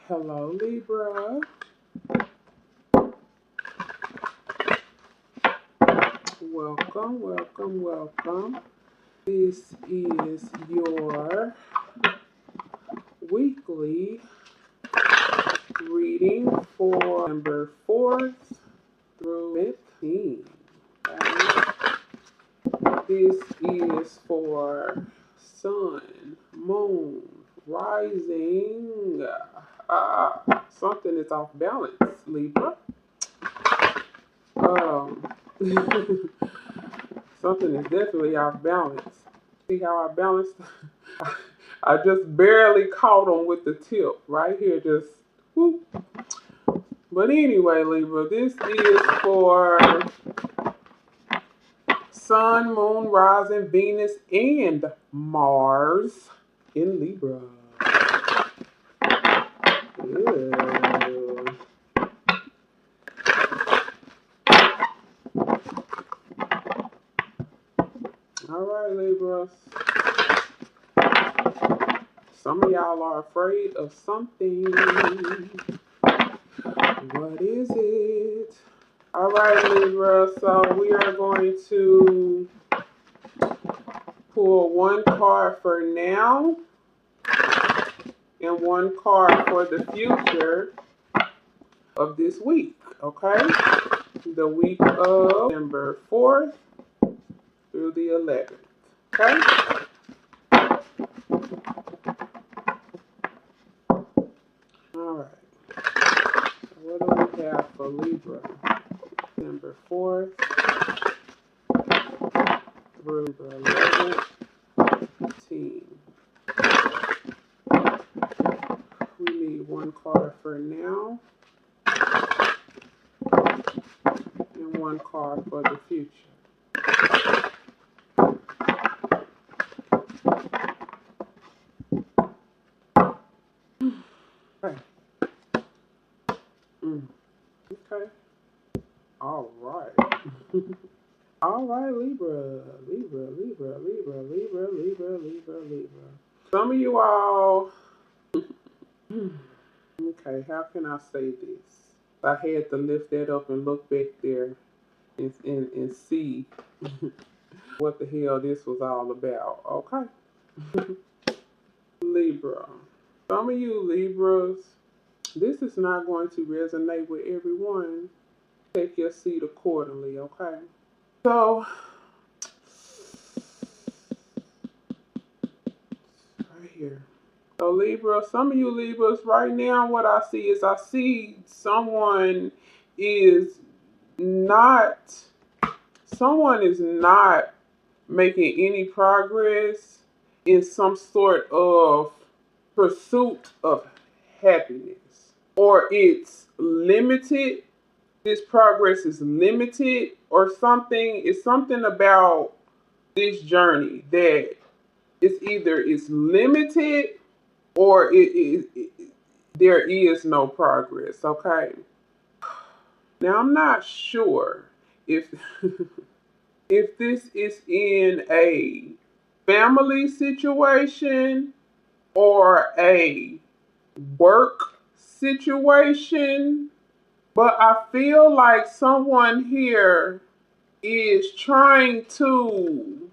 Hello, Libra. Welcome, welcome, welcome. This is your weekly reading for November 4th through 15th. This is for Sun, Moon, Rising. Something is off balance, Libra. Something is definitely off balance. See how I balanced? I just barely caught them with the tip right here, just whoop. But anyway, Libra, this is for Sun, Moon, Rising, Venus, and Mars in Libra. Ew. All right, Libras. Some of y'all are afraid of something. What is it? All right, Libra. So we are going to pull one card for now and one card for the future of this week. Okay? The week of November 4th through the 11th. Okay? All right. So what do we have for Libra? November 4th through the 11th. 15. We need one card for now and one card for the future. Okay. Okay. All right. All right, Libra. Some of you all, okay, how can I say this? I had to lift that up and look back there and see what the hell this was all about, okay? Libra. Some of you Libras, this is not going to resonate with everyone. Take your seat accordingly, okay? So, right here. So Libra, some of you Libras, right now what I see is someone is not making any progress in some sort of pursuit of happiness. Or it's limited. This progress is limited or something. It's something about this journey that it's limited or there is no progress, okay? Now, I'm not sure if if this is in a family situation or a work situation, but I feel like someone here is trying to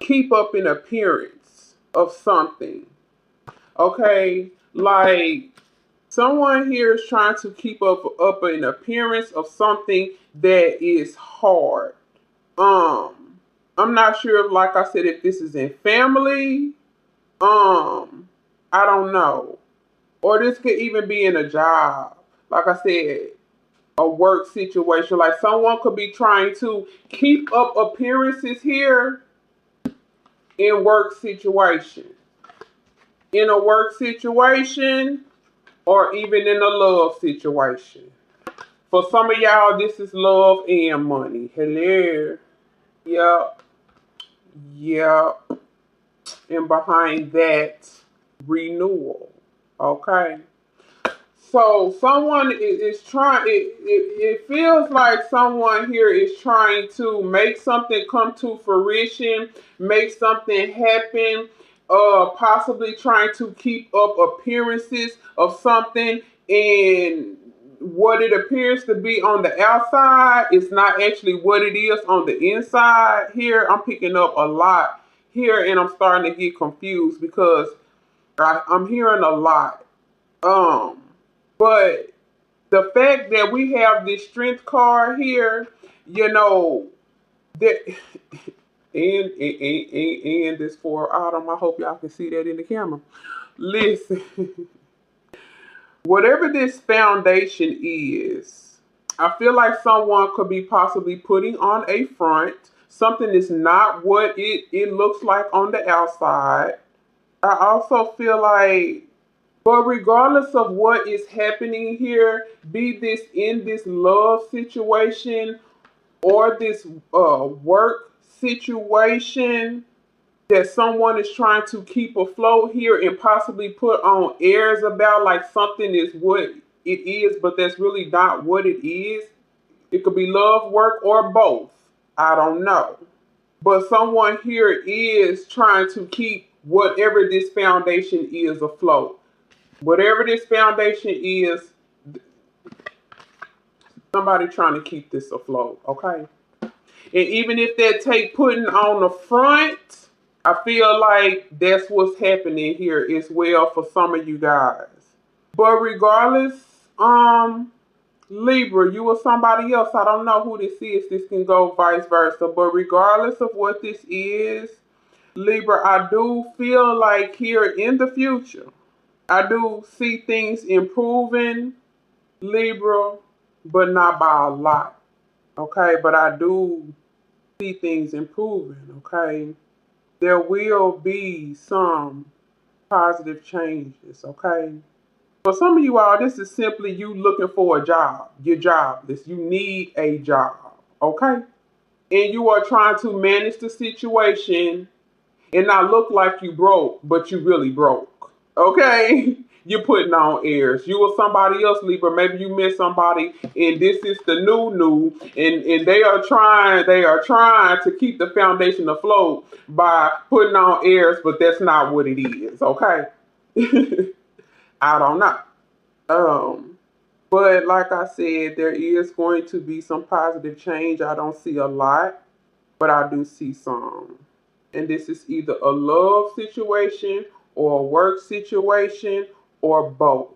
keep up an appearance of something. Okay, like someone here is trying to keep up an appearance of something that is hard. I'm not sure if, like I said, if this is in family. I don't know. Or this could even be in a job. Like I said, a work situation. Like someone could be trying to keep up appearances here in work situation. In a work situation or even in a love situation. For some of y'all, this is love and money. Hello. Yep. And behind that, renewal. Okay. So someone is trying, it feels like someone here is trying to make something come to fruition, make something happen, possibly trying to keep up appearances of something, and what it appears to be on the outside is not actually what it is on the inside. Here I'm picking up a lot here, and I'm starting to get confused because I'm hearing a lot. But the fact that we have this strength card here, you know, that and this for autumn. I hope y'all can see that in the camera. Listen, whatever this foundation is, I feel like someone could be possibly putting on a front. Something is not what it looks like on the outside. I also feel like, but regardless of what is happening here, be this in this love situation or this work situation, that someone is trying to keep afloat here and possibly put on airs about like something is what it is, but that's really not what it is. It could be love, work, or both. I don't know. But someone here is trying to keep whatever this foundation is afloat. Whatever this foundation is, somebody trying to keep this afloat, okay? And even if that take putting on the front, I feel like that's what's happening here as well for some of you guys. But regardless, Libra, you or somebody else, I don't know who this is. This can go vice versa. But regardless of what this is, Libra, I do feel like here in the future, I do see things improving, Libra, but not by a lot. Okay, but I do see things improving. Okay, there will be some positive changes. Okay, for some of you all, this is simply you looking for a job. You're jobless. You need a job. Okay, and you are trying to manage the situation and not look like you broke, but you really broke. Okay? You're putting on airs. You or somebody else, Libra. Maybe you met somebody and this is the new, and they are trying to keep the foundation afloat by putting on airs, but that's not what it is. Okay? I don't know. But like I said, there is going to be some positive change. I don't see a lot, but I do see some. And this is either a love situation or a work situation or both.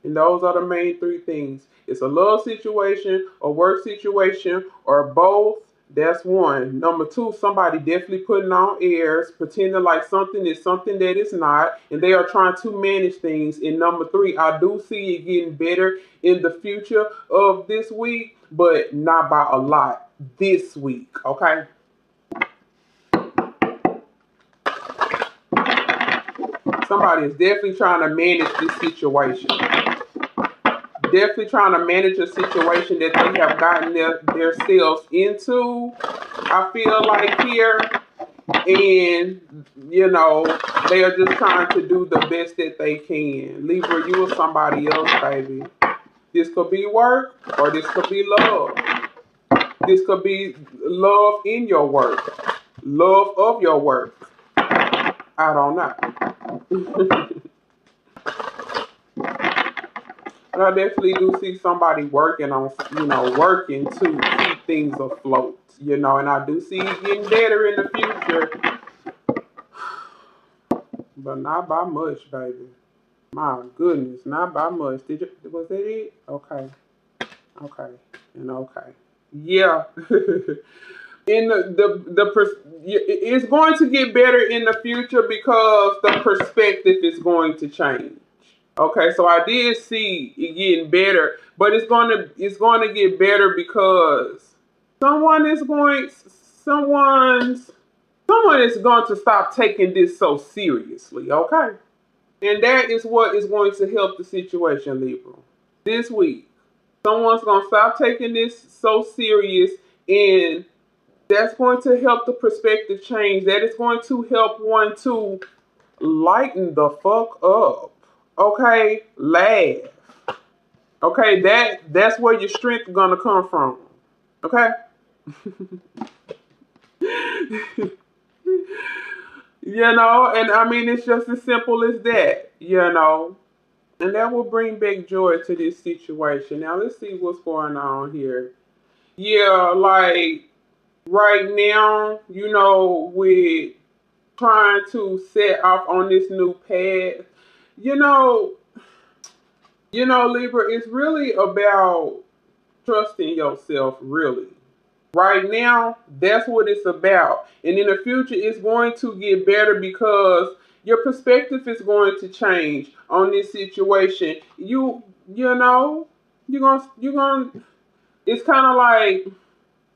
And those are the main three things. It's a love situation, a work situation, or both. That's one. Number two, somebody definitely putting on airs, pretending like something is something that is not, and they are trying to manage things. And number three, I do see it getting better in the future of this week, but not by a lot this week, okay? Somebody is definitely trying to manage this situation. Definitely trying to manage a situation that they have gotten themselves into, I feel like here. And, you know, they are just trying to do the best that they can. Libra, you or somebody else, baby. This could be work or this could be love. This could be love in your work. Love of your work. I don't know. But I definitely do see somebody working on, working to keep things afloat, and I do see it getting better in the future. But not by much, baby. My goodness, not by much. Was that it? Okay. And okay. Yeah. In it's going to get better in the future because the perspective is going to change. Okay, so I did see it getting better, but it's going to get better because someone is going to stop taking this so seriously, okay? And that is what is going to help the situation, Libra. This week, someone's going to stop taking this so serious, and that's going to help the perspective change. That is going to help one to lighten the fuck up. Okay, laugh. Okay, that's where your strength is gonna come from. Okay. You know, and I mean, it's just as simple as that, you know. And that will bring back joy to this situation. Now, let's see what's going on here. Yeah, like right now, you know, with trying to set off on this new path, you know, Libra, it's really about trusting yourself, really. Right now, that's what it's about. And in the future, it's going to get better because your perspective is going to change on this situation. You know, you're gonna. It's kind of like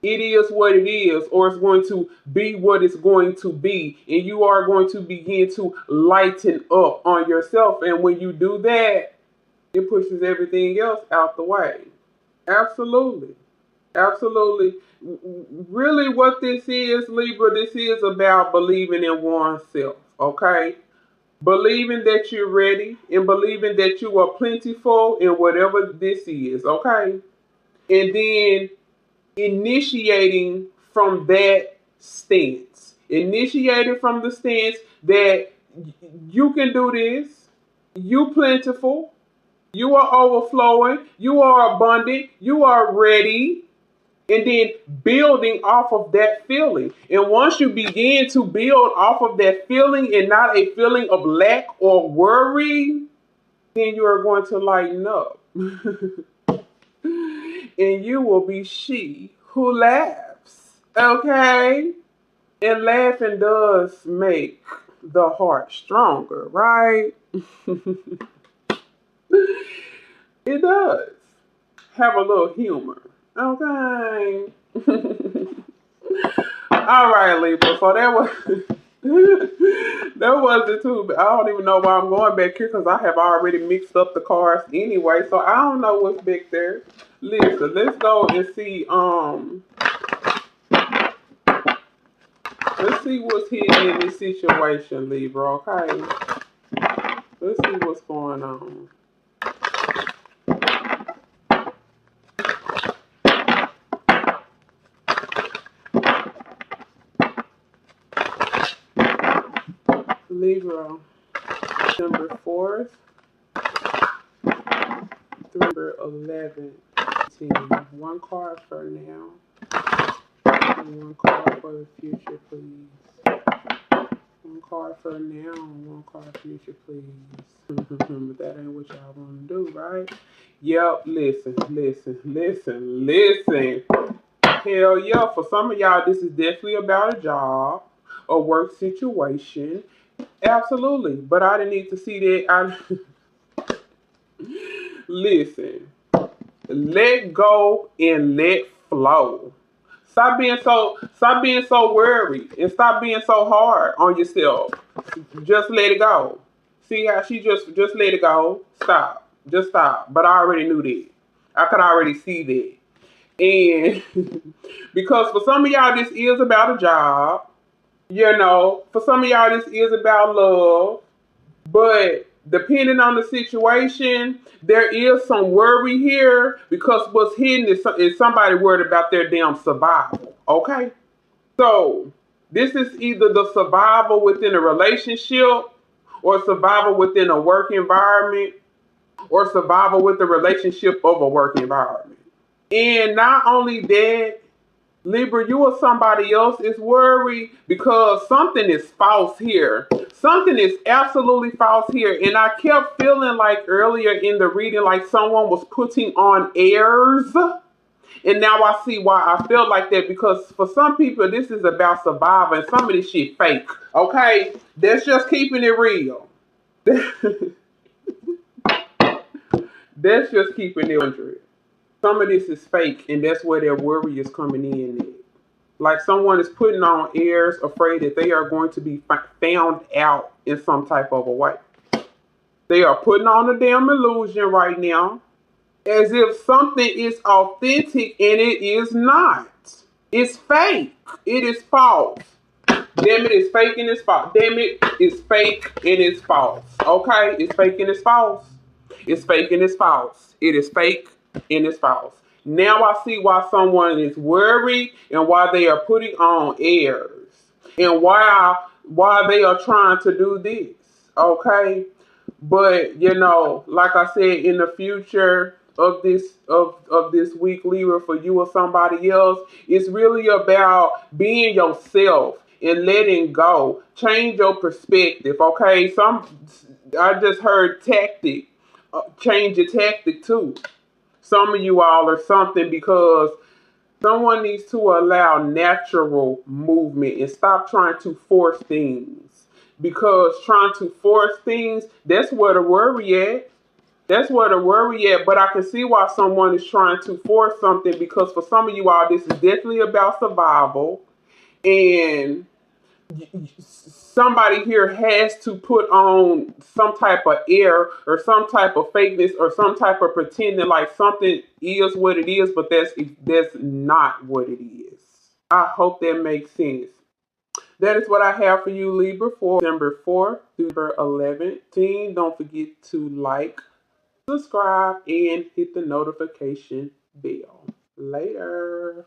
it is what it is, or it's going to be what it's going to be, and you are going to begin to lighten up on yourself. And when you do that, it pushes everything else out the way. Absolutely. Absolutely. Really, what this is, Libra, this is about believing in oneself, okay? Believing that you're ready and believing that you are plentiful in whatever this is, okay? And then initiating from that stance. Initiating from the stance that you can do this, you plentiful, you are overflowing, you are abundant, you are ready, and then building off of that feeling. And once you begin to build off of that feeling and not a feeling of lack or worry, then you are going to lighten up. And you will be she who laughs. Okay? And laughing does make the heart stronger, right? It does. Have a little humor. Okay. All right, Libra. So that was that wasn't too. I don't even know why I'm going back here because I have already mixed up the cards anyway. So I don't know what's back there. Listen, let's go and see. Let's see what's hidden in this situation, Libra. Okay. Let's see what's going on. Libra, December 4th, December 11th. One card for now, and one card for the future, please. One card for now, and one card for future, please. But that ain't what y'all want to do, right? Yep, listen. Hell yeah, for some of y'all, this is definitely about a job, a work situation. Absolutely, but I didn't need to see that. Listen, let go and let flow. Stop being so worried and stop being so hard on yourself. Just let it go. See how she just let it go. Stop. Just stop. But I already knew that. I could already see that. And because for some of y'all this is about a job. You know, for some of y'all, this is about love, but depending on the situation, there is some worry here because what's hidden is somebody worried about their damn survival. Okay? So, this is either the survival within a relationship or survival within a work environment or survival with the relationship of a work environment. And not only that, Libra, you or somebody else is worried because something is false here. Something is absolutely false here. And I kept feeling like earlier in the reading, like someone was putting on airs. And now I see why I felt like that, because for some people, this is about survival and some of this shit fake. Okay? That's just keeping it real. That's just keeping it 100. Some of this is fake, and that's where their worry is coming in at. Like someone is putting on airs, afraid that they are going to be found out in some type of a way. They are putting on a damn illusion right now, as if something is authentic, and it is not. It's fake. It is false. Damn it, it's fake and it's false. Damn it, it's fake and it's false. Okay? It's fake and it's false. It's fake and it's false. It is fake and it's false. Now I see why someone is worried and why they are putting on airs. And why why they are trying to do this. Okay, but you know, like I said, in the future of this week, Libra, for you or somebody else, it's really about being yourself and letting go. Change your perspective. Okay, I just heard tactic. Change your tactic too. Some of you all or something, because someone needs to allow natural movement and stop trying to force things. Because trying to force things, that's where the worry at. That's where the worry at. But I can see why someone is trying to force something, because for some of you all, this is definitely about survival. And somebody here has to put on some type of air or some type of fakeness or some type of pretending like something is what it is, but that's not what it is. I hope that makes sense. That is what I have for you, Libra, for December 4th through December 11th. Don't forget to like, subscribe, and hit the notification bell. Later.